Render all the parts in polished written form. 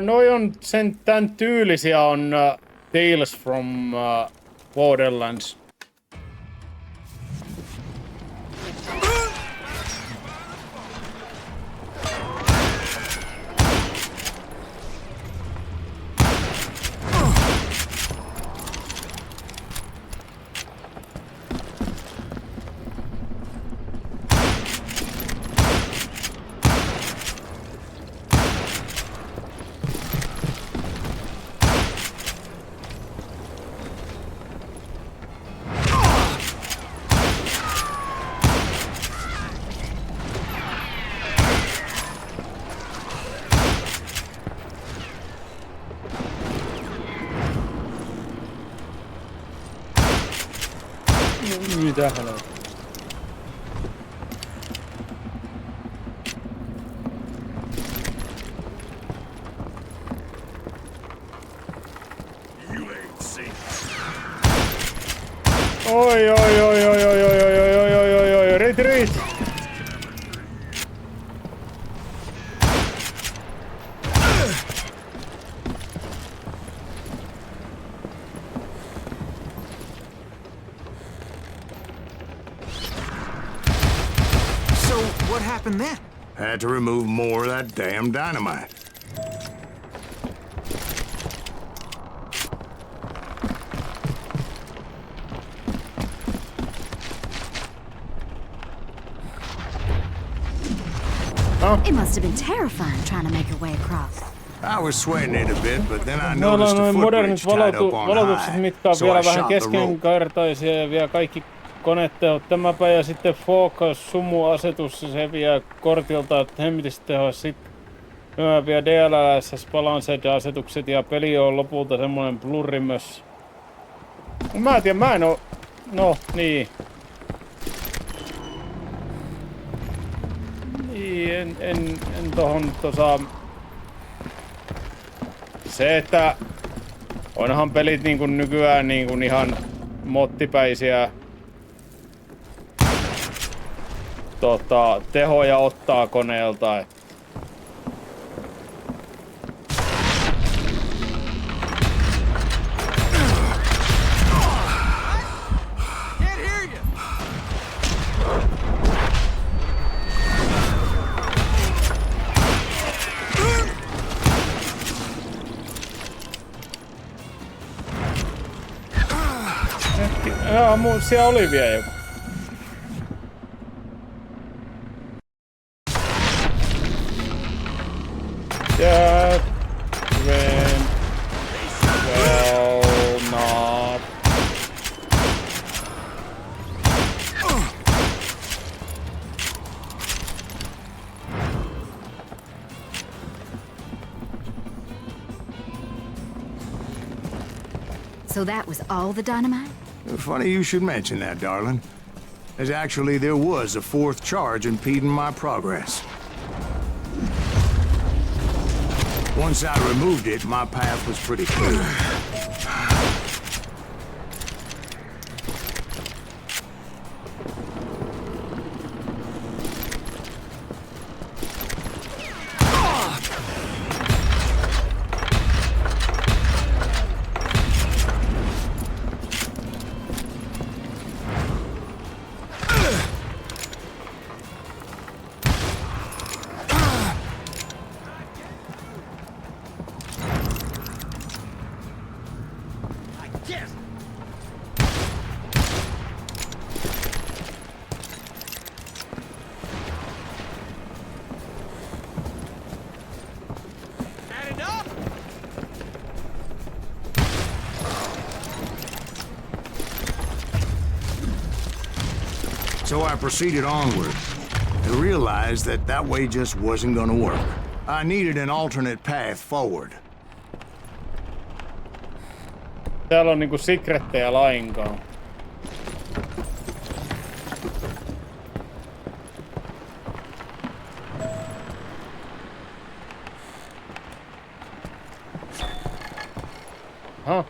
Noi on tän tyylisiä on Tales from Borderlands. Mitä helvettiä? Oi, retreat! What happened then? Had to remove more of that damn dynamite. It must have been terrifying trying to make your way across. I was sweating it a bit, but then I noticed the footbridge tied up on valotukset, mitkä on high, so vielä I vähän shot the rope. keskenkartaisia ja vielä kaikki konetehot. Tämäpä ja sitten focus, sumu-asetus, se vie kortilta, että hemmetisti tehoa sitten. Mä vielä DLSS balanced-asetukset ja peli on lopulta semmonen blurri myös. Mä en tiedä, mä en oo... No, niin. Niin, en tohon Se, että onhan pelit niinku nykyään niinku ihan mottipäisiä tehoja ottaa koneelta. Siellä oli vielä joku. That went well not. So that was all the dynamite? Funny you should mention that, darling. As actually there was a fourth charge impeding my progress. Once I removed it, my path was pretty clear. So I proceeded onward and realized that that way just wasn't gonna work. I needed an alternate path forward. Täällä on niinku secrettejä lainkaan. Huh.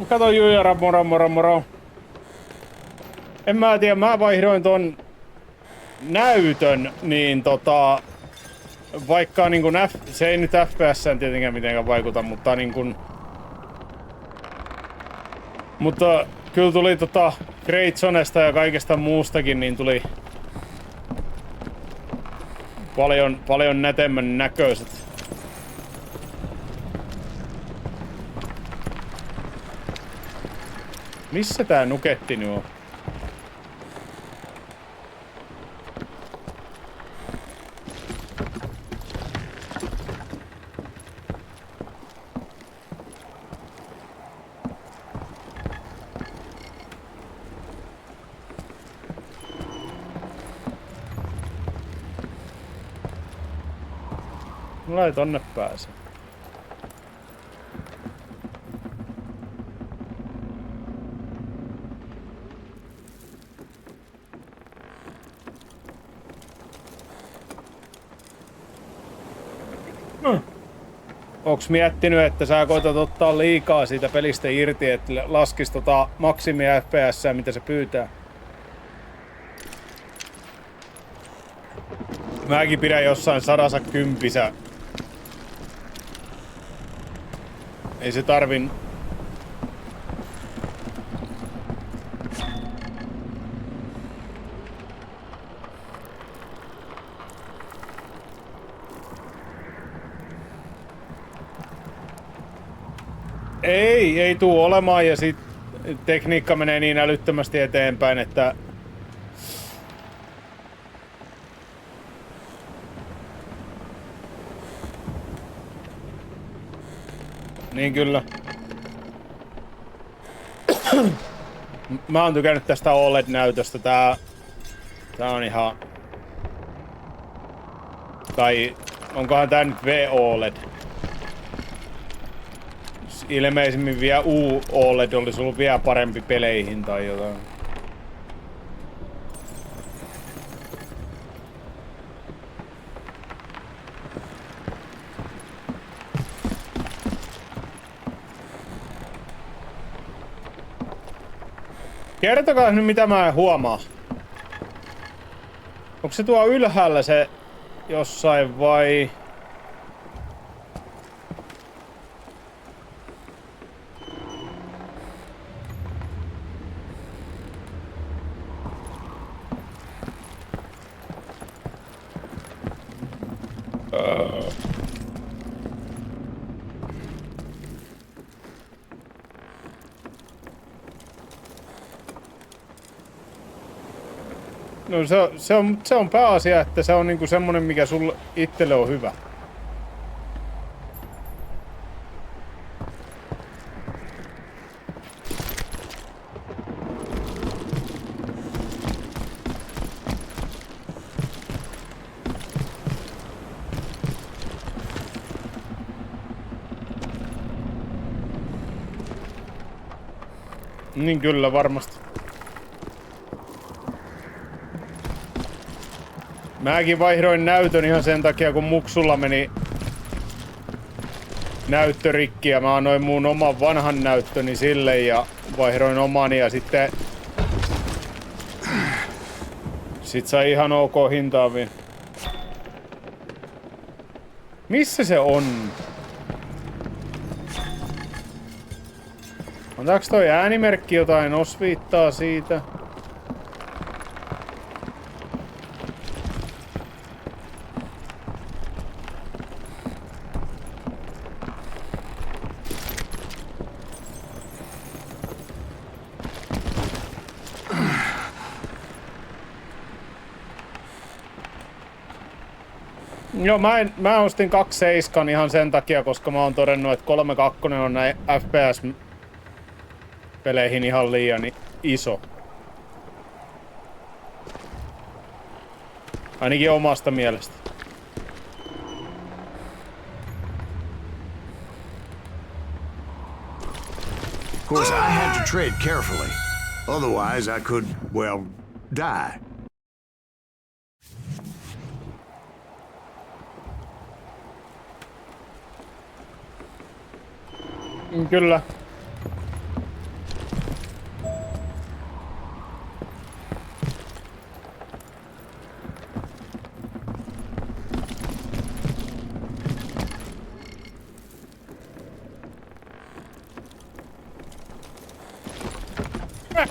Kato Jujara, moro. En mä tiedä, mä vaihdoin ton näytön, niin vaikka niin se ei nyt FPS:ään tietenkään mitenkään vaikuta, mutta niin mutta kyllä tuli Great Zonesta ja kaikesta muustakin, niin tuli paljon nätemmän näköiset. Missä tää nuketti nyt on? Mulla ei tonne pääse. Onks miettinyt, että sä koetat ottaa liikaa siitä pelistä irti, että laskis maksimi FPS:ää, mitä se pyytää? Mäkin pidän jossain 110. Ei se tarvin... Ei tuu olemaan ja sit tekniikka menee niin älyttömästi eteenpäin, että... Niin kyllä. Mä oon tykännyt tästä OLED-näytöstä. Tää on ihan... Tai onkohan tää nyt V-OLED? Ilmeisimmin vielä U-OLED olisi ollut vielä parempi peleihin tai jotain. Kertokaa nyt mitä mä en huomaa. Onko se tuo ylhäällä se jossain vai... No se on pääasia, että se on niinku semmonen, mikä sulle itselle on hyvä. Niin kyllä, varmasti. Mäkin vaihdoin näytön ihan sen takia, kun muksulla meni näyttö rikki ja mä annoin mun oman vanhan näyttöni sille ja vaihdoin omani ja sitten sai ihan ok hintaa vielä. Missä se on? Antaako toi äänimerkki jotain osviittaa siitä? Joo, mä ostin 2.7 ihan sen takia, koska mä oon todennut, että 3.2 on näin FPS-peleihin ihan liian iso. Ainakin omasta mielestä. Of course, I had to tread carefully. Otherwise, I could, well, die. Kyllä. I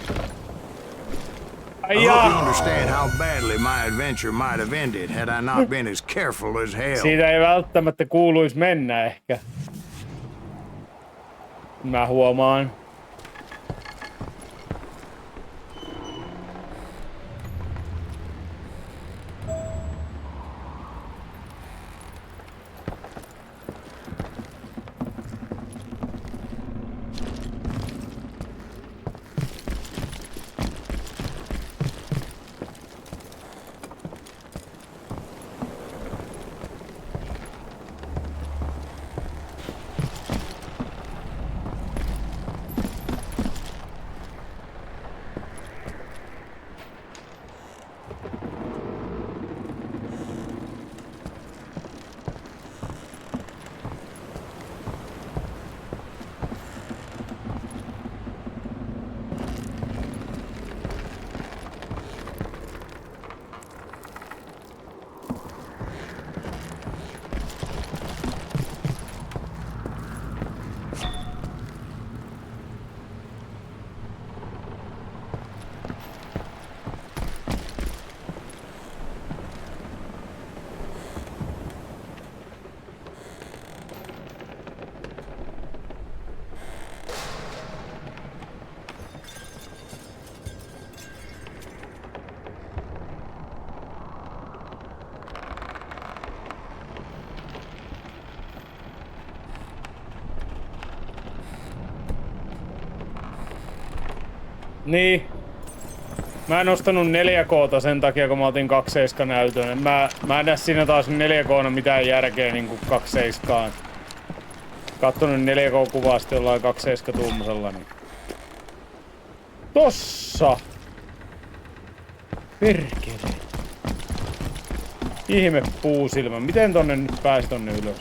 hope you understand how badly my adventure might have ended had I not been as careful as hell. Siitä ei välttämättä kuuluisi mennä ehkä. Mä huomaan. Niin. Mä en ostanut 4K:ta sen takia, kun mä otin 2.7 näytön. Mä en näe siinä taas 4K:na mitään järkeä niinku 2.7. Kattonut 4K-kuvaa sitten jollain 2.7 tuummoisella. Niin. Tossa! Perkele. Ihme puusilmä. Miten tonne nyt pääsi tonne ylös?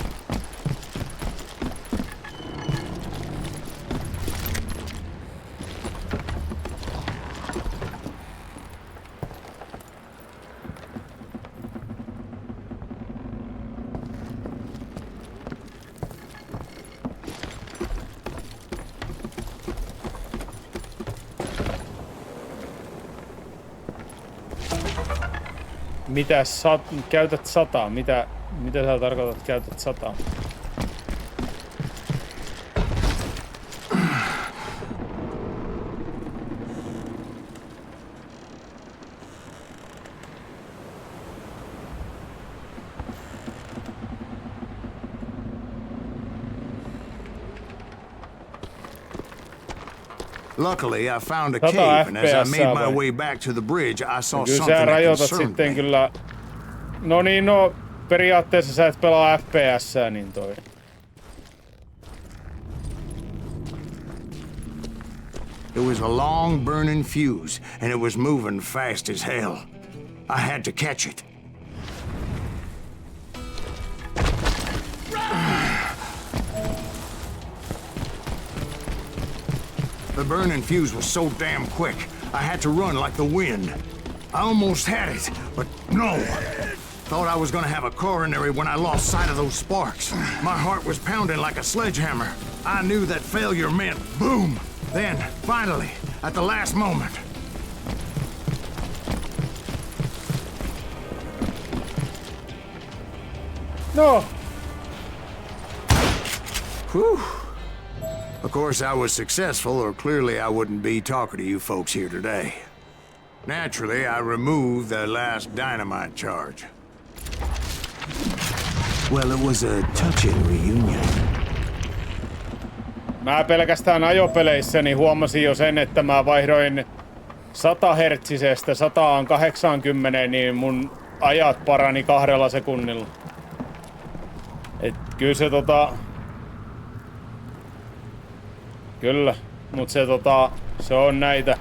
Mitä käytät 100? Mitä sä tarkoitat käytät 100? Luckily, I found a cave, and as I made my way back to the bridge, I saw something that concerned me. Kyllä. No niin, no periaatteessa sä et pelaa FPS:ää, niin toi. It was a long burning fuse, and it was moving fast as hell. I had to catch it. The burning fuse was so damn quick, I had to run like the wind. I almost had it, but no. Thought I was gonna have a coronary when I lost sight of those sparks. My heart was pounding like a sledgehammer. I knew that failure meant boom. Then, finally, at the last moment. No. Whew. Of course, I was successful, or clearly I wouldn't be talking to you folks here today. Naturally, I removed the last dynamite charge. Well, it was a touching reunion. Mä pelkästään ajopeleissäni huomasin jo sen, että mä vaihdoin 100 hertsisestä 180, niin mun ajat parani 2 sekunnilla. Et kyllä se Kyllä, mut se on näitä.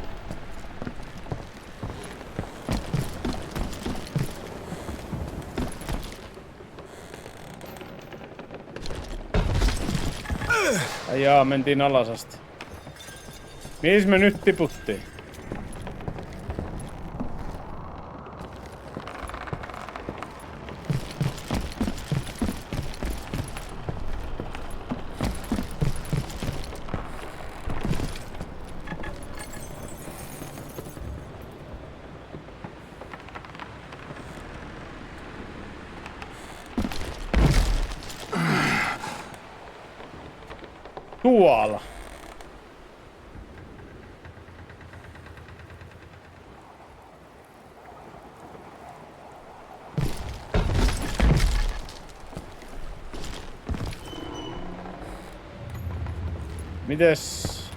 Ajaa, mentiin alas asti. Mihin me nyt tiputtiin? tuolla. Mites?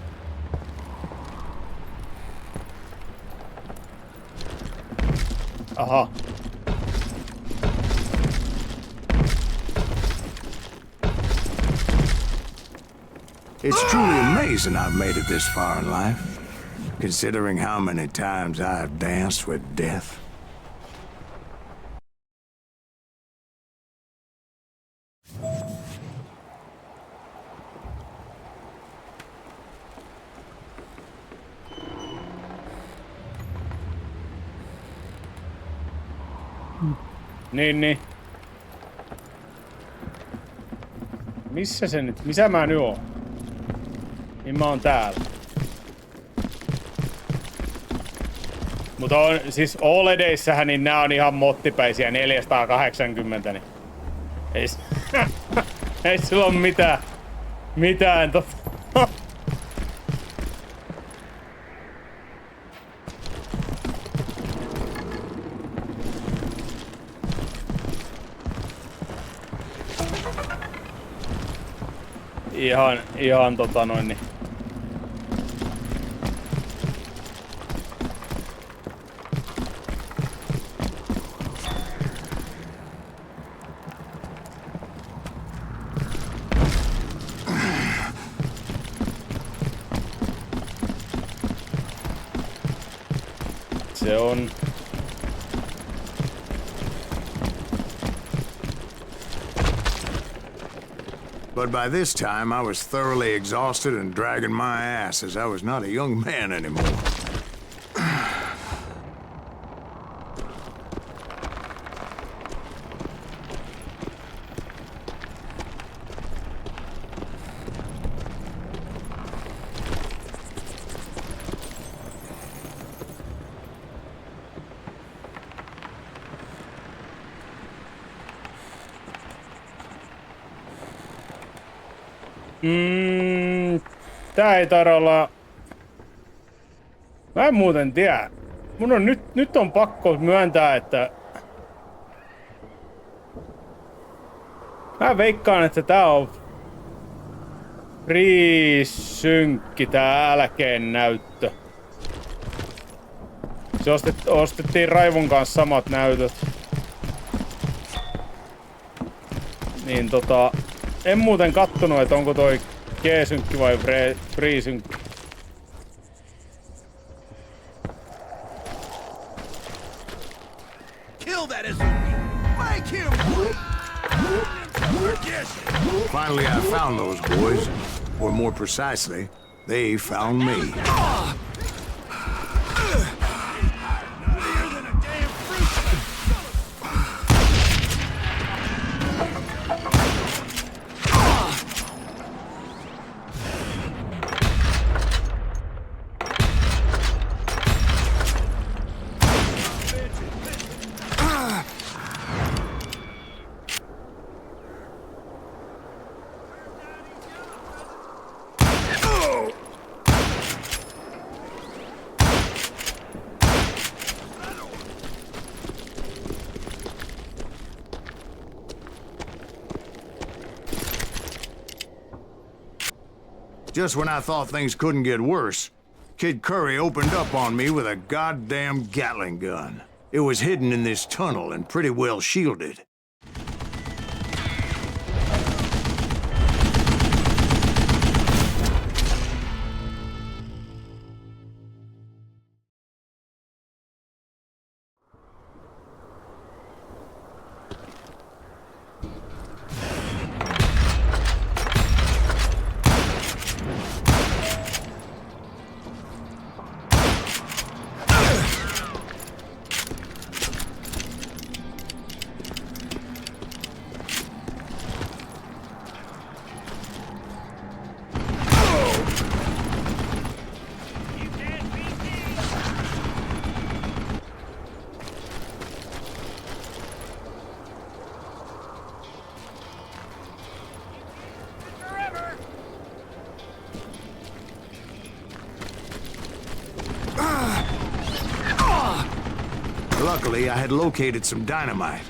Aha. It's truly amazing I've made it this far in life, considering how many times I've danced with death. Niin. Missä se nyt? Missä mä nyt oon? Niin mä oon täällä. Mutta on, siis OLEDissähän niin nää on ihan mottipäisiä 480, niin ei sillä oo mitään ihan niin. Se on. But by this time, I was thoroughly exhausted and dragging my ass as I was not a young man anymore. Tää ei taida olla. Mä en muuten tiedä. Mun on nyt on pakko myöntää, että mä veikkaan, että tää on FreeSync tää älkeen näyttö. Se ostettiin Raivon kanssa samat näytöt. Niin en muuten kattonut, että onko toi G-synkki vai FreeSync. Kill that Make him! Finally, I found those boys. Or more precisely, they found me. Just when I thought things couldn't get worse, Kid Curry opened up on me with a goddamn Gatling gun. It was hidden in this tunnel and pretty well shielded. Luckily, I had located some dynamite.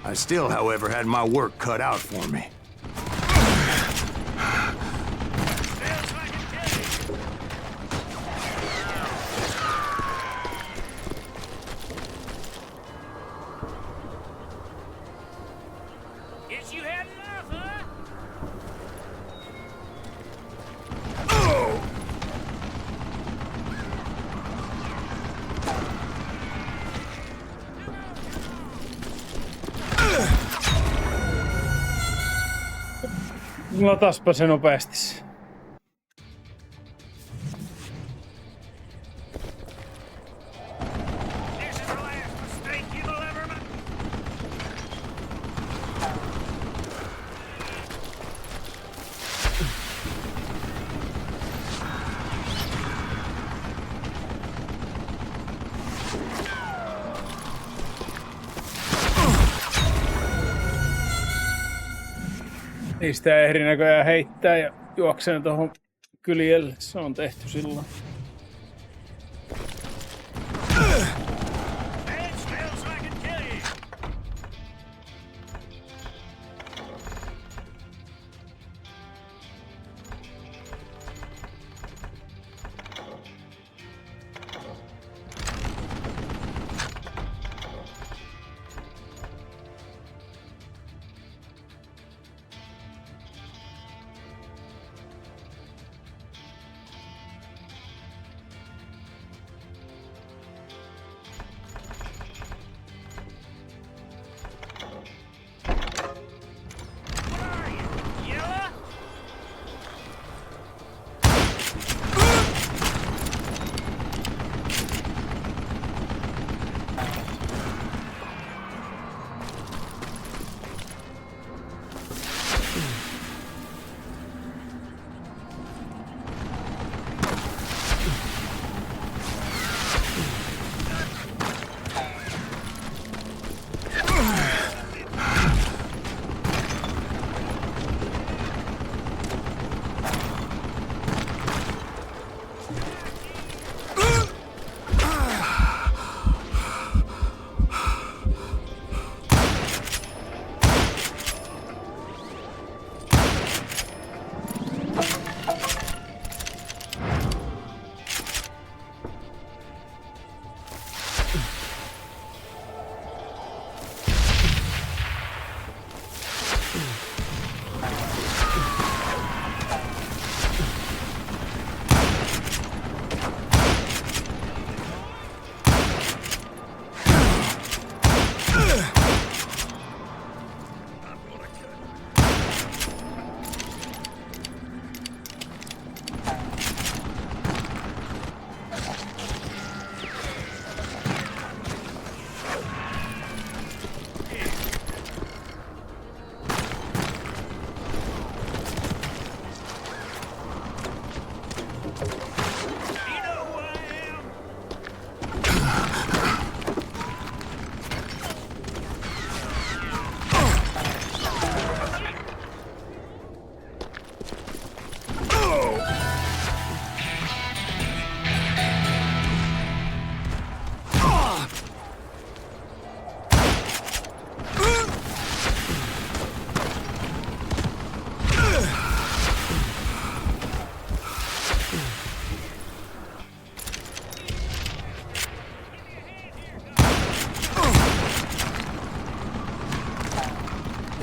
I still, however, had my work cut out for me. Guess you had enough, huh? Lataspa se nopeasti. This is the last mistake you'll ever make. Niistä ei eri näköjään heittää ja juoksee tuohon kyljelle. Se on tehty silloin. That smells like a killie.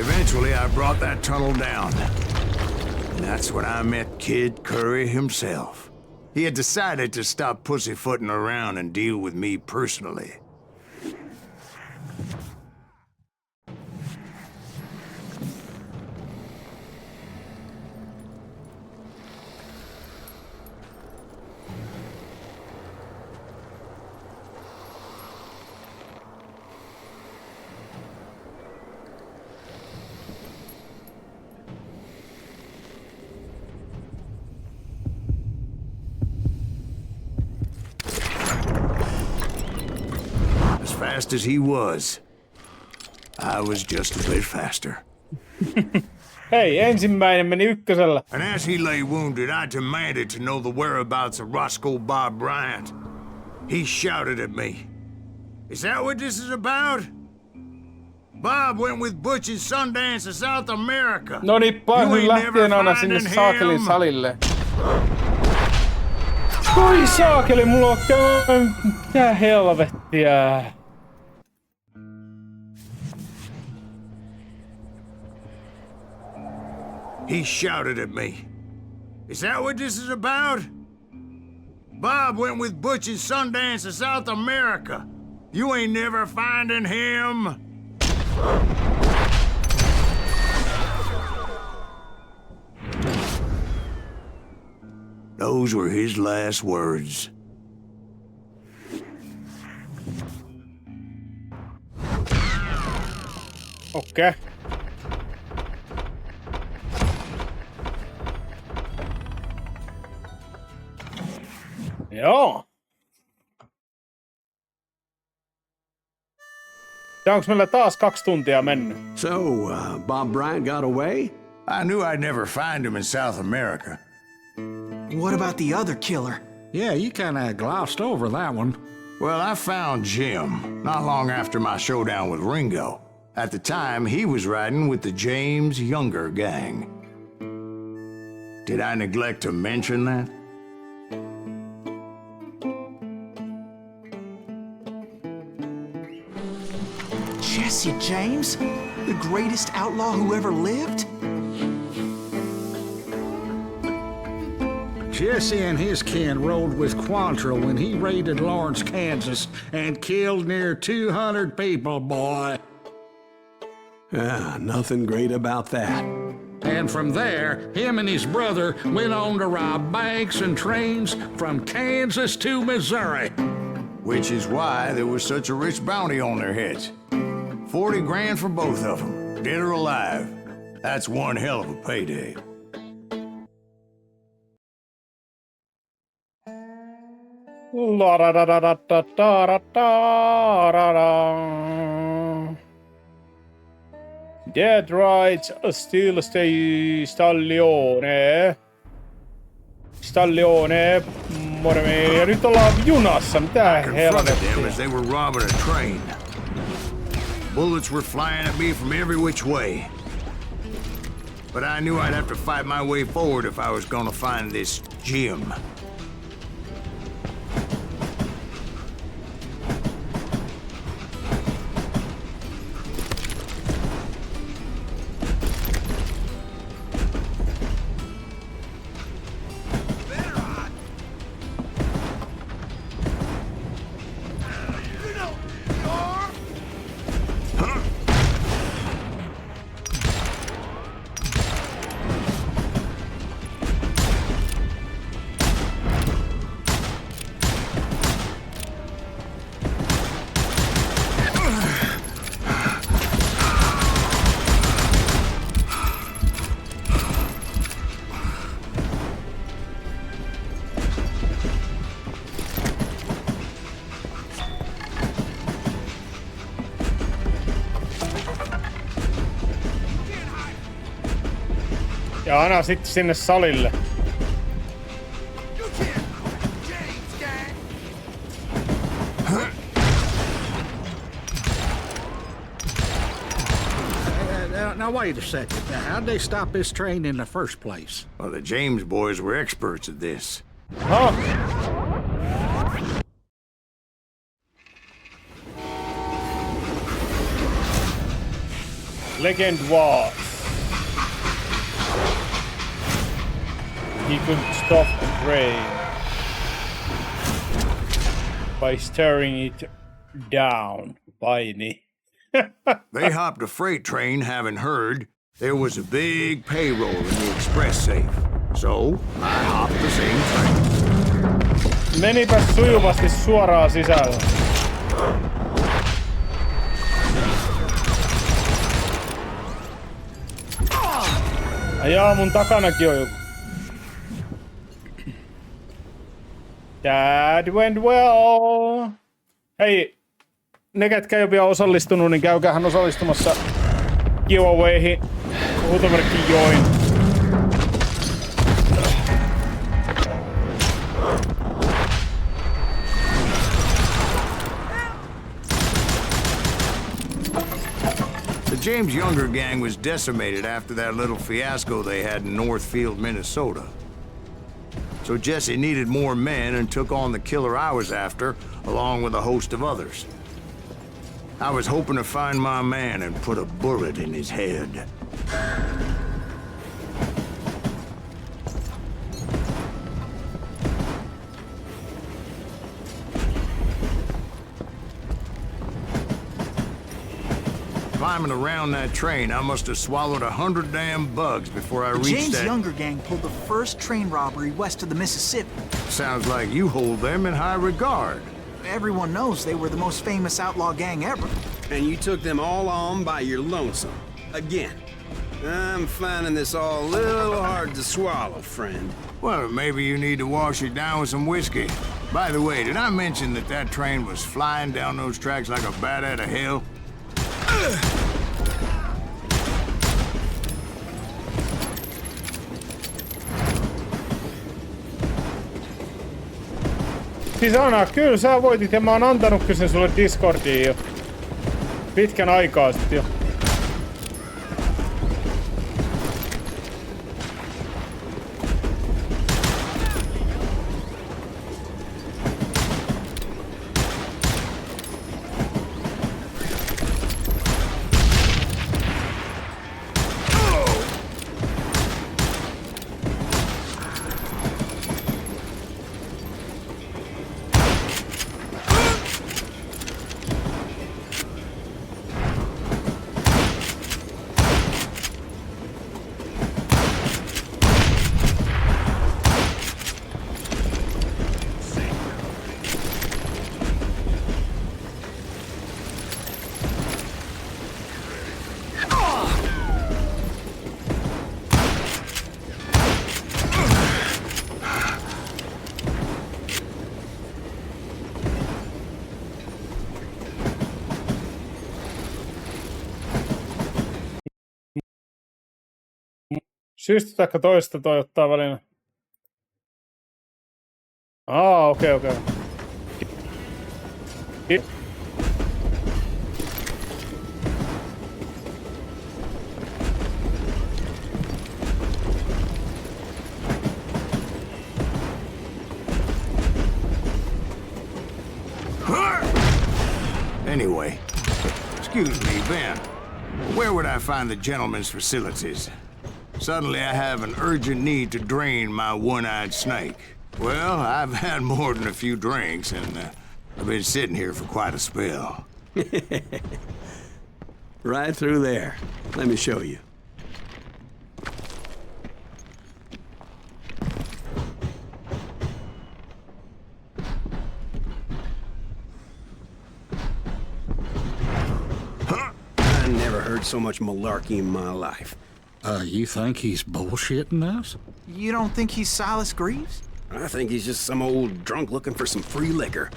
Eventually, I brought that tunnel down. And that's when I met Kid Curry himself. He had decided to stop pussyfooting around and deal with me personally. Fast as he was, I was just a bit faster. Hei, ensimmäinen meni ykkösellä. And as he lay wounded, I demanded to know the whereabouts of Roscoe Bob Bryant. He shouted at me, Is that what this is about? Bob went with Butch and Sundance to South America. No niin, You nyt ain't lähtien never aina sinne finding saakelin him. salille. Oi saakeli, mulla on mitä helvettiä. He shouted at me. Is that what this is about? Bob went with Butch and Sundance to South America. You ain't never finding him. Those were his last words. Okei. Joo. Tää onks meillä taas 2 tuntia mennyt? So, Bob Bryant got away? I knew I'd never find him in South America. What about the other killer? Yeah, you kinda glossed over that one. Well, I found Jim not long after my showdown with Ringo. At the time, he was riding with the James Younger gang. Did I neglect to mention that? Jesse James? The greatest outlaw who ever lived? Jesse and his kin rode with Quantrill when he raided Lawrence, Kansas, and killed near 200 people, boy. Nothing great about that. And from there, him and his brother went on to rob banks and trains from Kansas to Missouri. Which is why there was such a rich bounty on their heads. 40 grand for both of them, dead or alive. That's one hell of a payday. Dead rights still stay Stallione. Stallione. Mormi. Ja nyt ollaan junassa. Mitä Confronted them helvettiä? as they were robbing a train. Bullets were flying at me from every which way. But I knew I'd have to fight my way forward if I was gonna find this Jim. Ja aina sitten sinne salille. Now wait a second. Now, how'd they stop this train in the first place? Well, the James boys were experts at this. Huh? Legend was he could stop the train by staring it down. Paini. They hopped a freight train, having heard there was a big payroll in the express safe. So, I hopped the same train. Menipä sujuvasti suoraan sisälle. Ajaa, mun takanakin on joku. That went well. Hei, ne ketkä ei ole vielä osallistunut, niin käykäähän osallistumassa giveawayhin. Huutomerkki join. The James Younger gang was decimated after that little fiasco they had in Northfield, Minnesota. So Jesse needed more men and took on the killer I was after, along with a host of others. I was hoping to find my man and put a bullet in his head. Climbing around that train, I must have swallowed 100 damn bugs before I The reached James that... Younger gang pulled the first train robbery west of the Mississippi. Sounds like you hold them in high regard. Everyone knows they were the most famous outlaw gang ever. And you took them all on by your lonesome. Again. I'm finding this all a little hard to swallow, friend. Well, maybe you need to wash it down with some whiskey. By the way, did I mention that that train was flying down those tracks like a bat out of hell? Siis Anna, kyllä sä voitit ja mä oon antanut sen sulle Discordiin jo. Pitkän aikaa sitten jo. Syystä taikka toista toi ottaa välinä. Okei. Anyway, excuse me, Ben. Where would I find the gentleman's facilities? Suddenly I have an urgent need to drain my one-eyed snake. Well, I've had more than a few drinks, and I've been sitting here for quite a spell. Right through there. Let me show you. I never heard so much malarkey in my life. You think he's bullshitting us? You don't think he's Silas Greaves? I think he's just some old drunk looking for some free liquor.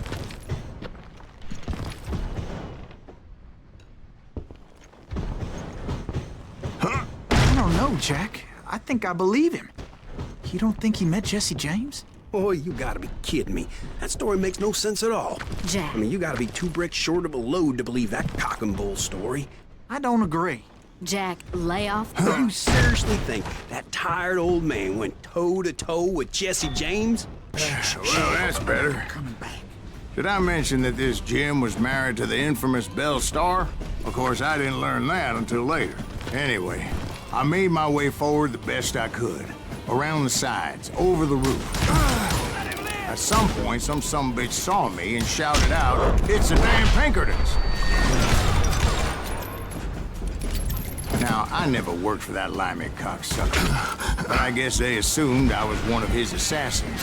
I don't know, Jack. I think I believe him. You don't think he met Jesse James? Oh, you gotta be kidding me. That story makes no sense at all. Jack. I mean, you gotta be 2 bricks short of a load to believe that cock and bull story. I don't agree. Jack, lay off. You seriously think that tired old man went toe-to-toe with Jesse James? Well, that's better. Coming back. Did I mention that this Jim was married to the infamous Belle Starr? Of course, I didn't learn that until later. Anyway, I made my way forward the best I could. Around the sides, over the roof. At some point, some sumbitch saw me and shouted out, "It's the damn Pinkertons!" Now, I never worked for that limey cocksucker, but I guess they assumed I was one of his assassins.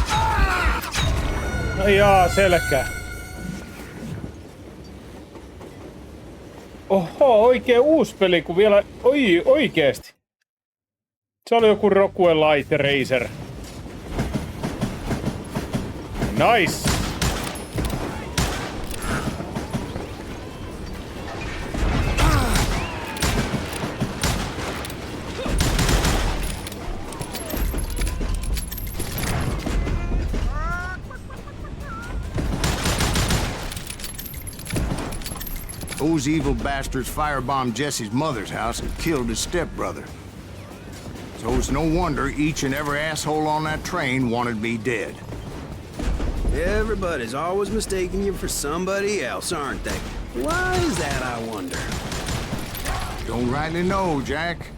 Jaa, selkä. Oho, oikein uusi peli, kun vielä... Oikeesti. Se oli joku Rockwell Light Racer. Nice! those evil bastards firebombed Jesse's mother's house and killed his stepbrother. So it's no wonder each and every asshole on that train wanted me dead. Everybody's always mistaking you for somebody else, aren't they? Why is that, I wonder? Don't rightly know, Jack.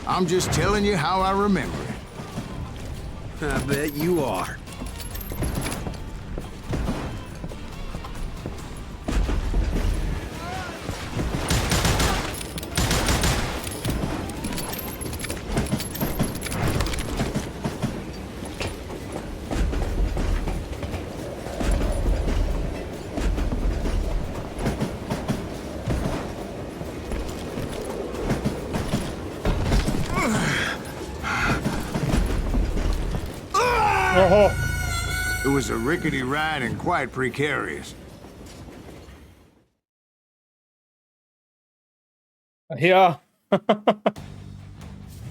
I'm just telling you how I remember it. I bet you are. Oho. It was a rickety ride and quite precarious. Ja.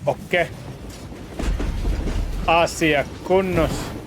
Okei. Asia kunnossa.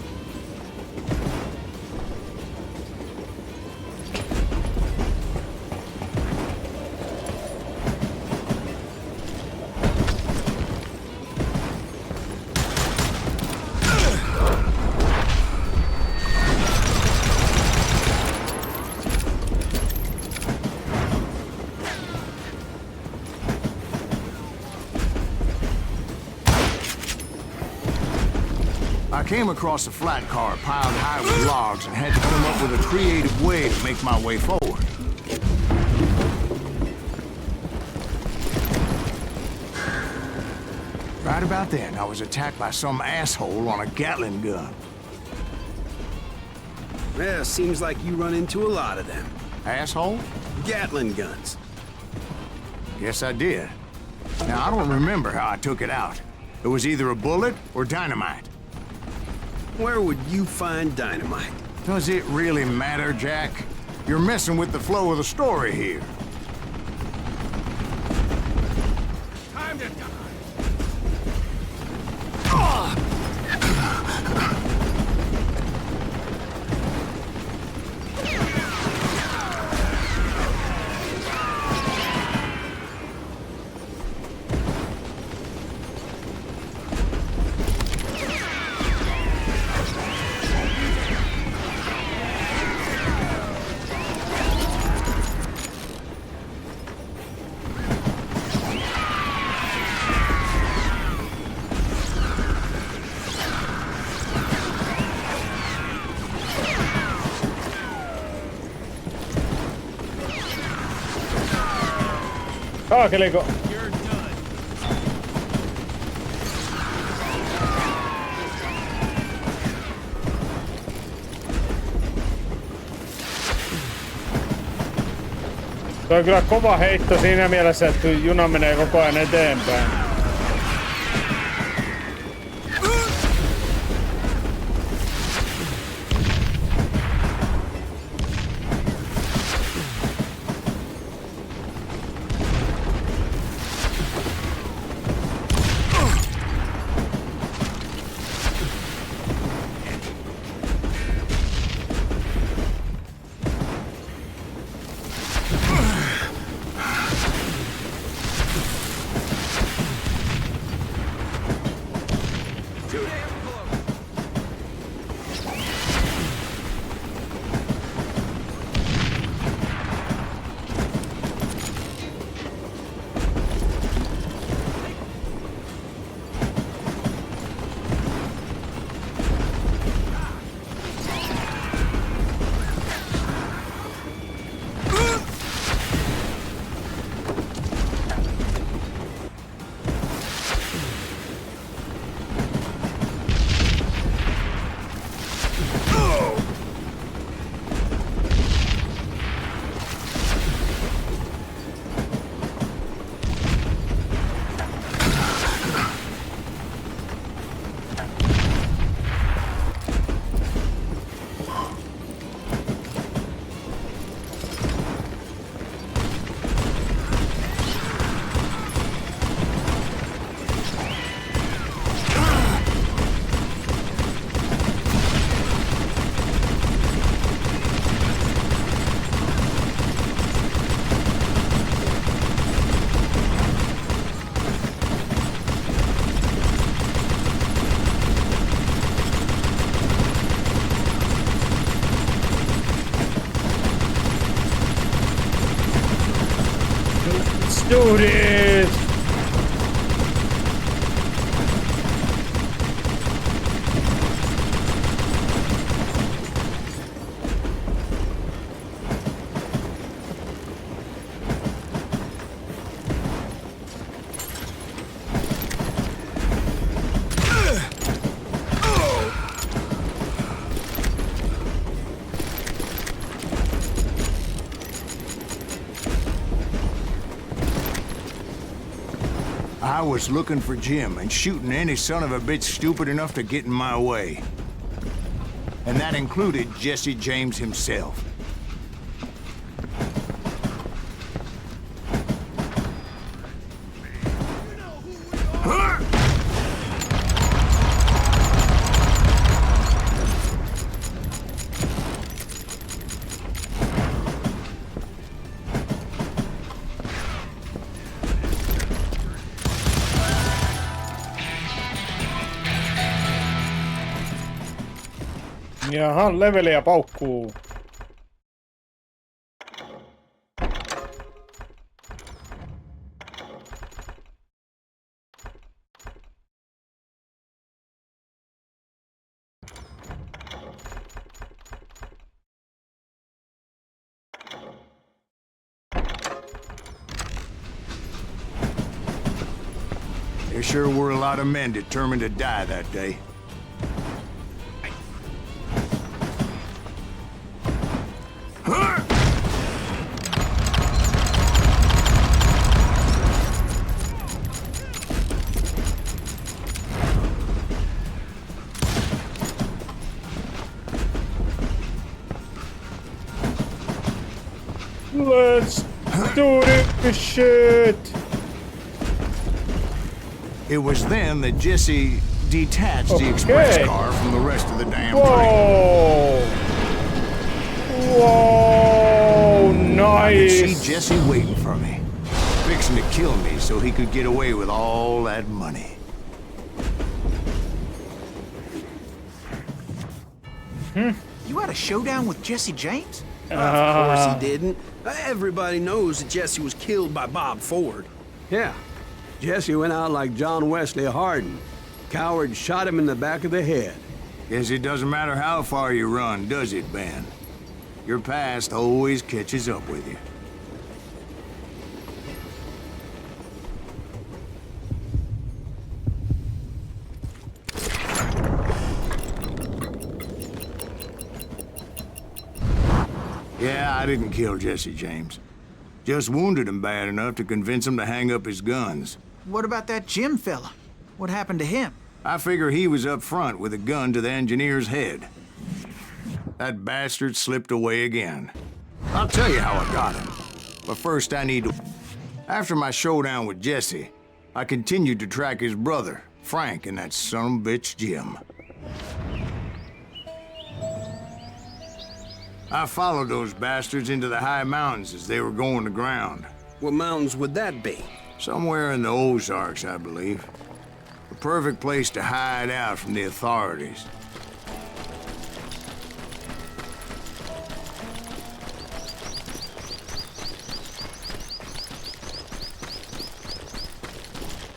I came across a flat car piled high with logs and had to come up with a creative way to make my way forward. Right about then, I was attacked by some asshole on a Gatling gun. Yeah, seems like you run into a lot of them. Asshole? Gatling guns. Yes, I did. Now, I don't remember how I took it out. It was either a bullet or dynamite. Where would you find dynamite? Does it really matter, Jack? You're messing with the flow of the story here. Time to die. Kaakeliko? You're done. Tuo on kyllä kova heitto siinä mielessä, että juna menee koko ajan eteenpäin. do this! I was looking for Jim and shooting any son of a bitch stupid enough to get in my way. And that included Jesse James himself. Jaha, leveliä paukkuu. There sure were a lot of men determined to die that day. Let's do this shit! It was then that Jesse detached the express car from the rest of the damn train. Whoa! Whoa! I could see Nice! Jesse waiting for me, fixing to kill me so he could get away with all that money. You had a showdown with Jesse James? Of course he didn't. Everybody knows that Jesse was killed by Bob Ford. Yeah. Jesse went out like John Wesley Hardin. Coward shot him in the back of the head. Guess it doesn't matter how far you run, does it, Ben? Your past always catches up with you. Yeah, I didn't kill Jesse James. Just wounded him bad enough to convince him to hang up his guns. What about that Jim fella? What happened to him? I figure he was up front with a gun to the engineer's head. That bastard slipped away again. I'll tell you how I got him. But first I need to... After my showdown with Jesse, I continued to track his brother, Frank, and that sumbitch Jim. I followed those bastards into the high mountains as they were going to ground. What mountains would that be? Somewhere in the Ozarks, I believe. The perfect place to hide out from the authorities.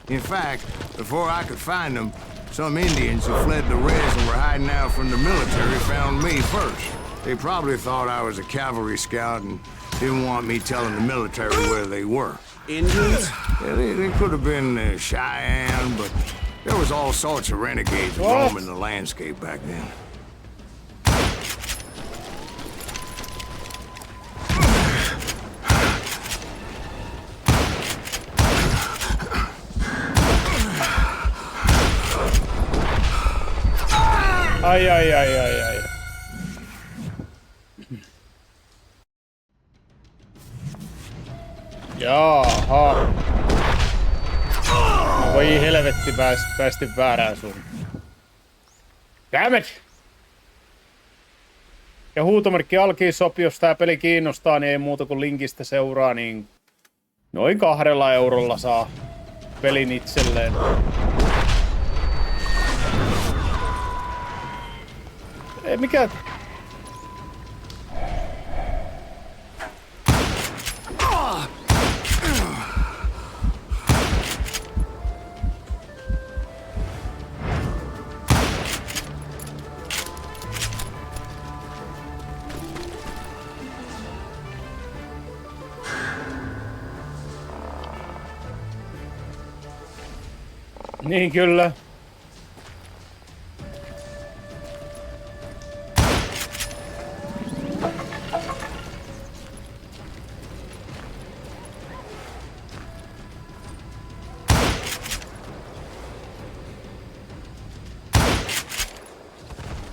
In fact, before I could find them, some Indians who fled the res and were hiding out from the military found me first. They probably thought I was a cavalry scout and didn't want me telling the military where they were. Indians? Yeah, they could have been Cheyenne, but there was all sorts of renegades roaming the landscape back then. Ai, ai, ai, ai, ai. Jaha. Voi helvetti, päästin väärään suuntaan. Damn it! Ja huutomerkki alkiin sopi, jos tää peli kiinnostaa, niin ei muuta kuin linkistä seuraa, niin noin 2 eurolla saa pelin itselleen. Ei mikä... Niin kyllä.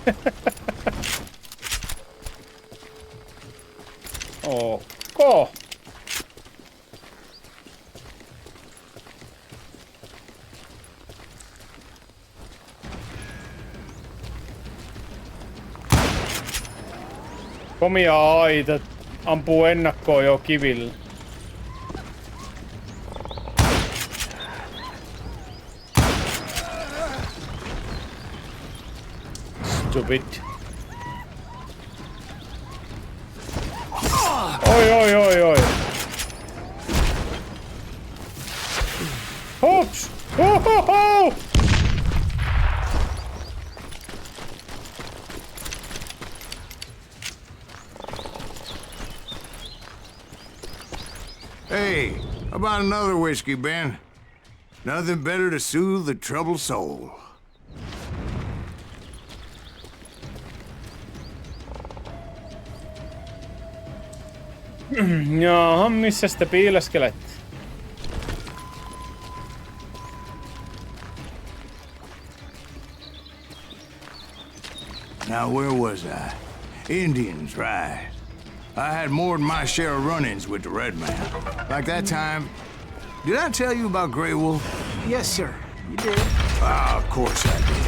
Okay. Komia aita ampuu ennakkoon jo kivillä. Stupid. Oi. Hops! Ho! Hey, how about another whiskey, Ben? Nothing better to soothe the troubled soul. Jaha, missä te piileskelette? Now, where was I? Indians, right. I had more than my share of run-ins with the red man. Like that time... Did I tell you about Grey Wolf? Yes, sir. You did. Ah, of course I did.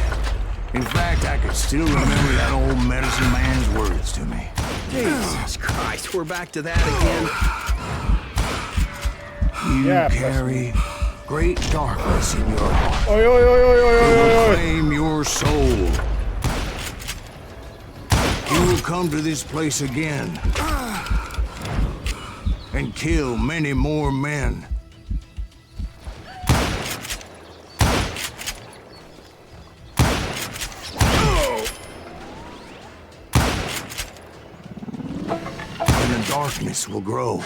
In fact, I could still remember that old medicine man's words to me. Jesus Christ, we're back to that again. You carry great darkness in your heart. Oi. It will claim your soul. You will come to this place again and kill many more men. And the darkness will grow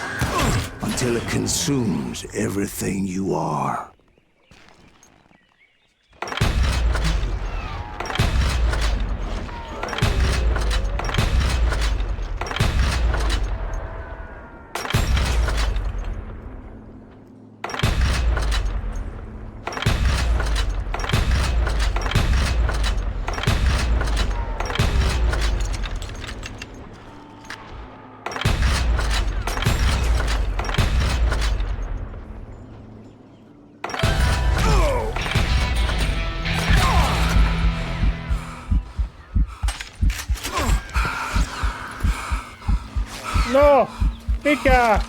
until it consumes everything you are. No! Mikä?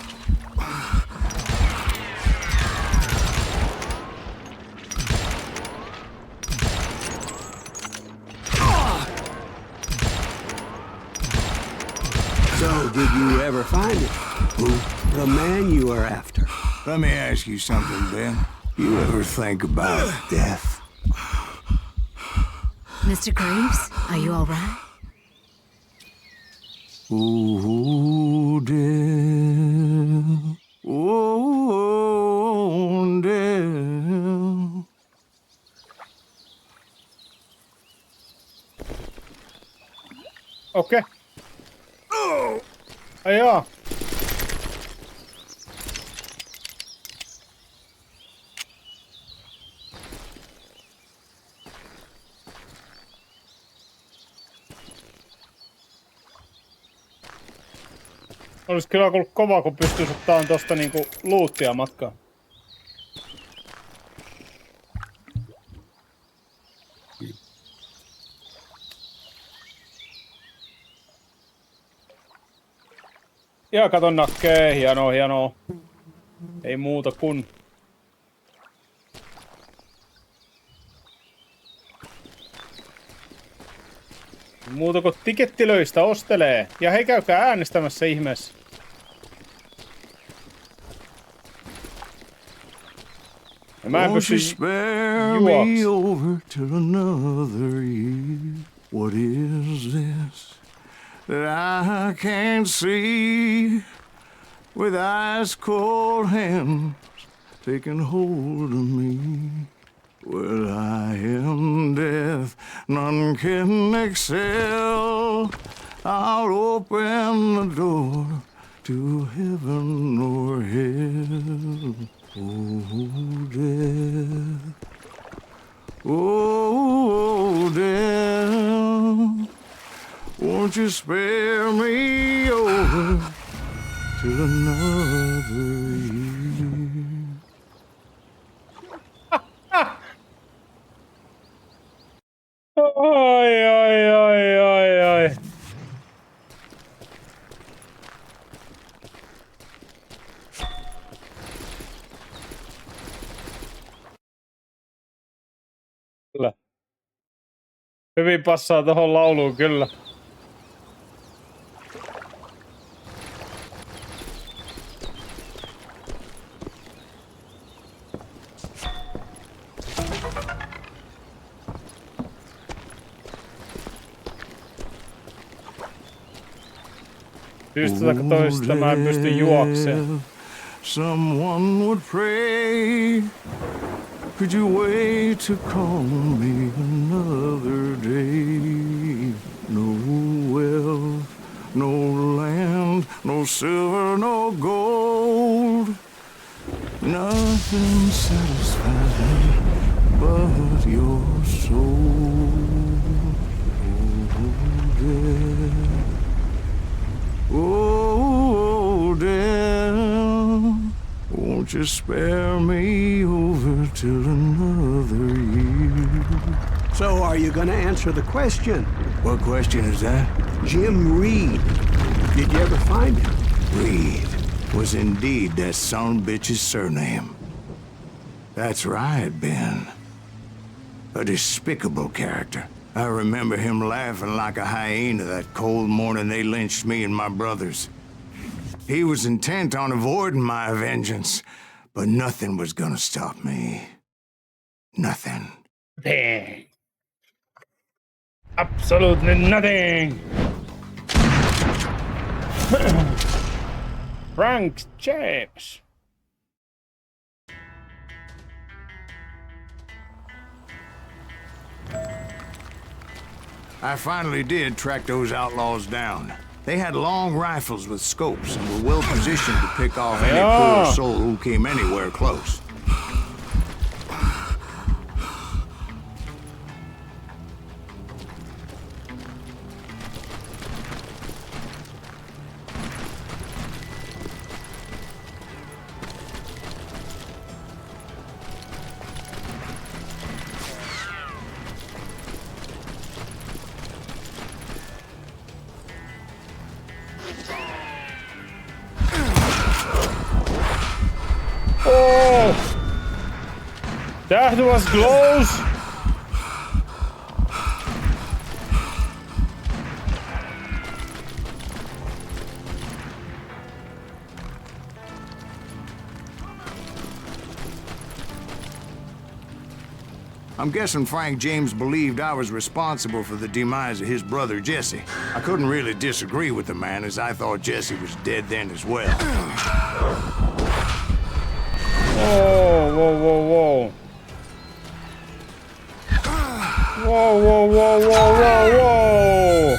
So, did you ever find it? Who? The man you were after. Let me ask you something, Ben. You ever think about death? Mr. Graves, are you all right? Ooh, death. Oh, death. Okei. Ai jaa. Olisi kyllä ollut kova, kun pystyisi ottaa tosta niinku luuttia matkaan. Ja kato nakkee, hienoa. Ei muuta kuin. Muuta kuin tikettilöistä ostelee. Ja hei, käykää äänestämässä ihmeessä. Ja mä en Won't pysty you spare juoks. me over till another year? What is this that I can't see with ice cold hands taking hold of me? Well, I am death, none can excel. I'll open the door to heaven or hell. Oh, death. Oh, death. Won't you spare me over till another year? Oi, oi, oi, oi, oi. Kyllä. Hyvin passaa tohon lauluun, kyllä. Syystä tai toista mä en pysty juokseen. Someone would pray. Could you wait to call me another day? No wealth, no land, no silver, no gold. Nothing satisfies me but your soul. Oh, death. Oh, death. Won't you spare me over till another year? So are you gonna answer the question? What question is that? Jim Reed. Did you ever find him? Reed was indeed that son of a bitch's surname. That's right, Ben. A despicable character. I remember him laughing like a hyena that cold morning they lynched me and my brothers. He was intent on avoiding my vengeance, but nothing was gonna stop me. Nothing. Nothing. Absolutely nothing. Frank James. I finally did track those outlaws down. They had long rifles with scopes and were well positioned to pick off any poor soul who came anywhere close. That was close. I'm guessing Frank James believed I was responsible for the demise of his brother Jesse. I couldn't really disagree with the man, as I thought Jesse was dead then as well. Whoa, whoa, whoa, whoa. Whoa, whoa, whoa, whoa, whoa, whoa.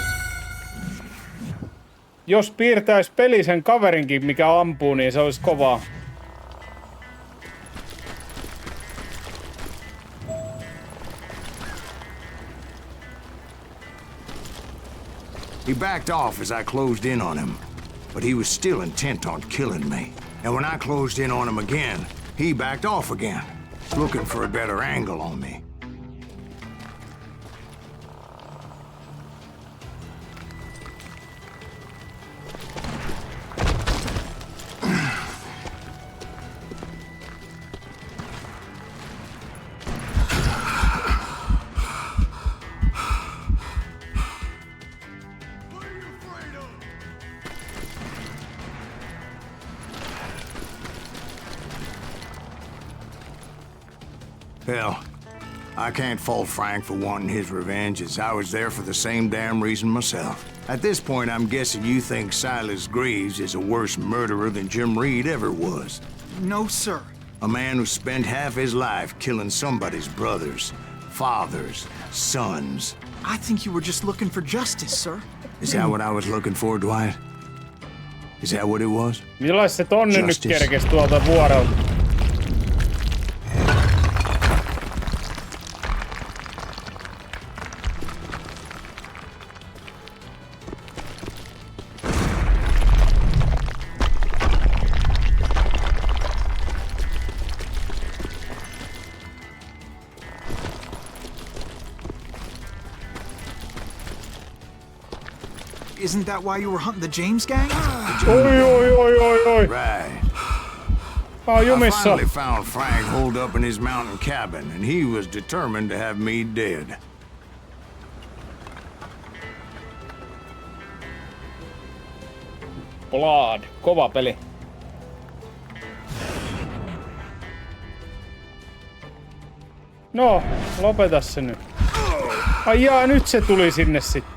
Jos piirtäis peli sen kaverinkin, mikä ampuu, niin se olisi kovaa. He backed off as I closed in on him, but he was still intent on killing me. And when I closed in on him again, he backed off again, looking for a better angle on me. Hell, I can't fault Frank for wanting his revenge, as I was there for the same damn reason myself. At this point, I'm guessing you think Silas Greaves is a worse murderer than Jim Reed ever was. No, sir. A man who spent half his life killing somebody's brothers, fathers, sons. I think you were just looking for justice, sir. Is that what I was looking for, Dwight? Is that what it was? Milloin se tonne nyt Justice. kerkes tuolta vuorelta? Isn't that why you were hunting the James gang? Oi. Right. Mä oon I jumissa. finally found Frank holed up in his mountain cabin, and he was determined to have me dead. Blood. Kova peli. No, lopeta se nyt. Ai jaa, nyt se tuli sinne sitten.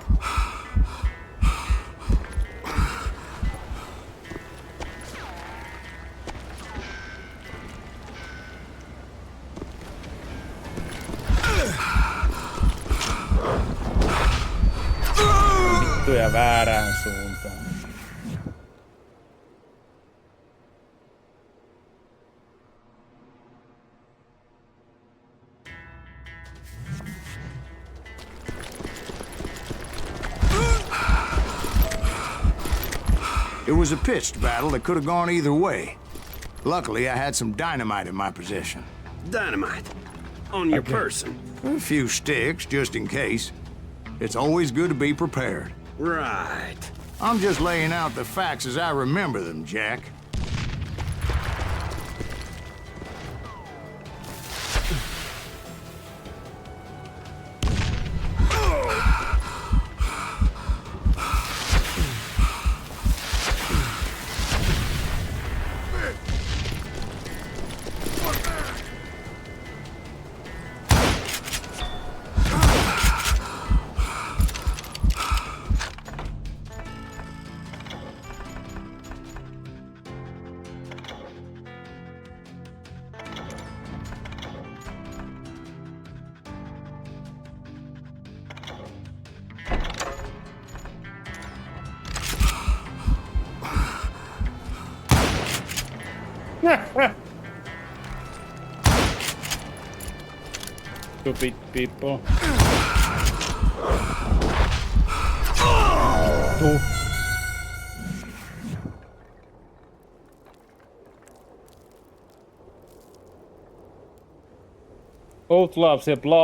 Vittuja väärään suuntaan. It was a pitched battle that could have gone either way. Luckily, I had some dynamite in my possession. Dynamite. On your person. A few sticks, just in case. It's always good to be prepared. Right. I'm just laying out the facts as I remember them, Jack. Stupid people. Old loves their blood.